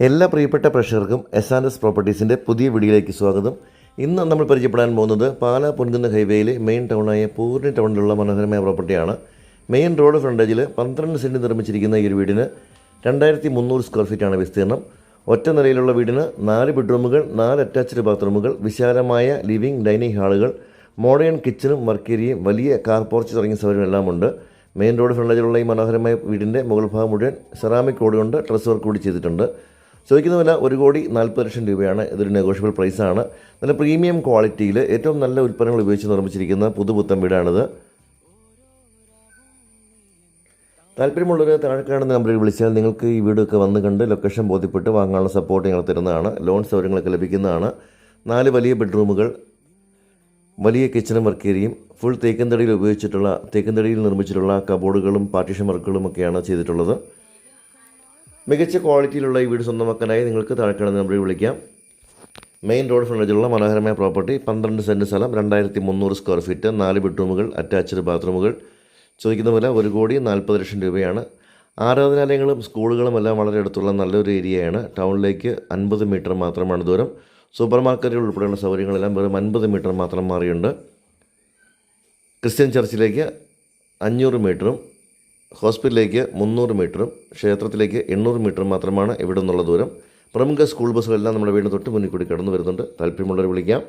എല്ലാ പ്രിയപ്പെട്ട പ്രേക്ഷകർക്കും എസ് പ്രോപ്പർട്ടീസിൻ്റെ പുതിയ വീഡിയോയിലേക്ക് സ്വാഗതം. ഇന്ന് നമ്മൾ പരിചയപ്പെടാൻ പോകുന്നത് പാലാ പൊൻകുന്ന് ഹൈവേയിലെ മെയിൻ ടൗണായ പൂർണ്ണി ടൗണിലുള്ള മനോഹരമായ പ്രോപ്പർട്ടിയാണ്. മെയിൻ റോഡ് ഫ്രണ്ടേജിൽ 12 സെൻറ്റ് നിർമ്മിച്ചിരിക്കുന്ന ഈ ഒരു വീടിന് 2300 സ്ക്വയർ ഫീറ്റാണ് വിസ്തീർണം. ഒറ്റ നിലയിലുള്ള വീടിന് 4 ബെഡ്റൂമുകൾ, 4 അറ്റാച്ച്ഡ് ബാത്റൂമുകൾ, വിശാലമായ ലിവിംഗ്, ഡൈനിങ് ഹാളുകൾ, മോഡേൺ കിച്ചണും വർക്കേരിയയും, വലിയ കാർ പോർച്ച് തുടങ്ങിയ സൗകര്യമെല്ലാം ഉണ്ട്. മെയിൻ റോഡ് ഫ്രണ്ടേജിലുള്ള ഈ മനോഹരമായ വീടിൻ്റെ മുകൾ ഭാഗം മുഴുവൻ സെറാമിക് കോഡ് കൊണ്ട് ട്രസ് വർക്ക് കൂടി ചെയ്തിട്ടുണ്ട്. ചോദിക്കുന്ന വില 1,40,00,000 രൂപയാണ്. ഇതൊരു നെഗോഷ്യബിൾ പ്രൈസാണ്. നല്ല പ്രീമിയം ക്വാളിറ്റിയിൽ ഏറ്റവും നല്ല ഉൽപ്പന്നങ്ങൾ ഉപയോഗിച്ച് നിർമ്മിച്ചിരിക്കുന്ന പുതുപുത്തൻ വീടാണിത്. താല്പര്യമുള്ളവർ താഴെ കാണുന്ന നമ്പറിൽ വിളിച്ചാൽ നിങ്ങൾക്ക് ഈ വീടൊക്കെ വന്ന് കണ്ട് ലൊക്കേഷൻ ബോധ്യപ്പെട്ട് വാങ്ങാനുള്ള സപ്പോർട്ട് ഞങ്ങൾ തരുന്നതാണ്. ലോൺ സൗകര്യങ്ങളൊക്കെ ലഭിക്കുന്നതാണ്. 4 വലിയ ബെഡ്റൂമുകൾ, വലിയ കിച്ചണും വർക്കേരിയയും, ഫുൾ തേക്കിൻ തടിയിൽ നിർമ്മിച്ചിട്ടുള്ള കബോർഡുകളും പാർട്ടീഷൻ വർക്കുകളും ഒക്കെയാണ് ചെയ്തിട്ടുള്ളത്. മികച്ച ക്വാളിറ്റിയിലുള്ള ഈ വീട് സ്വന്തമാക്കാനായി നിങ്ങൾക്ക് താഴെ കാണുന്ന നമ്പറിൽ വിളിക്കാം. മെയിൻ റോഡ് ഫ്രണ്ടേജിലുള്ള മനോഹരമായ പ്രോപ്പർട്ടി, 12 സെൻറ്റ് സ്ഥലം, 2300 സ്ക്വയർ ഫീറ്റ്, 4 ബെഡ്റൂമുകൾ, അറ്റാച്ച്ഡ് ബാത്റൂമുകൾ. ചോദിക്കുന്ന വില 1,40,00,000 രൂപയാണ്. ആരാധനാലയങ്ങളും സ്കൂളുകളും എല്ലാം വളരെ അടുത്തുള്ള നല്ലൊരു ഏരിയയാണ്. ടൗണിലേക്ക് 50 മീറ്റർ മാത്രമാണ് ദൂരം. സൂപ്പർ മാർക്കറ്റുകൾ ഉൾപ്പെടെയുള്ള സൗകര്യങ്ങളെല്ലാം വെറും 50 മീറ്റർ മാത്രം മാറിയുണ്ട്. ക്രിസ്ത്യൻ ചർച്ചിലേക്ക് 500 മീറ്ററും ഹോസ്പിറ്റലിലേക്ക് 300 മീറ്ററും ക്ഷേത്രത്തിലേക്ക് 800 മീറ്റർ മാത്രമാണ് ഇവിടെ നിന്നുള്ള ദൂരം. പ്രമുഖ സ്കൂൾ ബസ്സുകളെല്ലാം നമ്മുടെ വീടിന് തൊട്ട് മുന്നിൽ കൂടി കടന്നു വരുന്നുണ്ട്. താല്പര്യമുള്ളവർ വിളിക്കാം.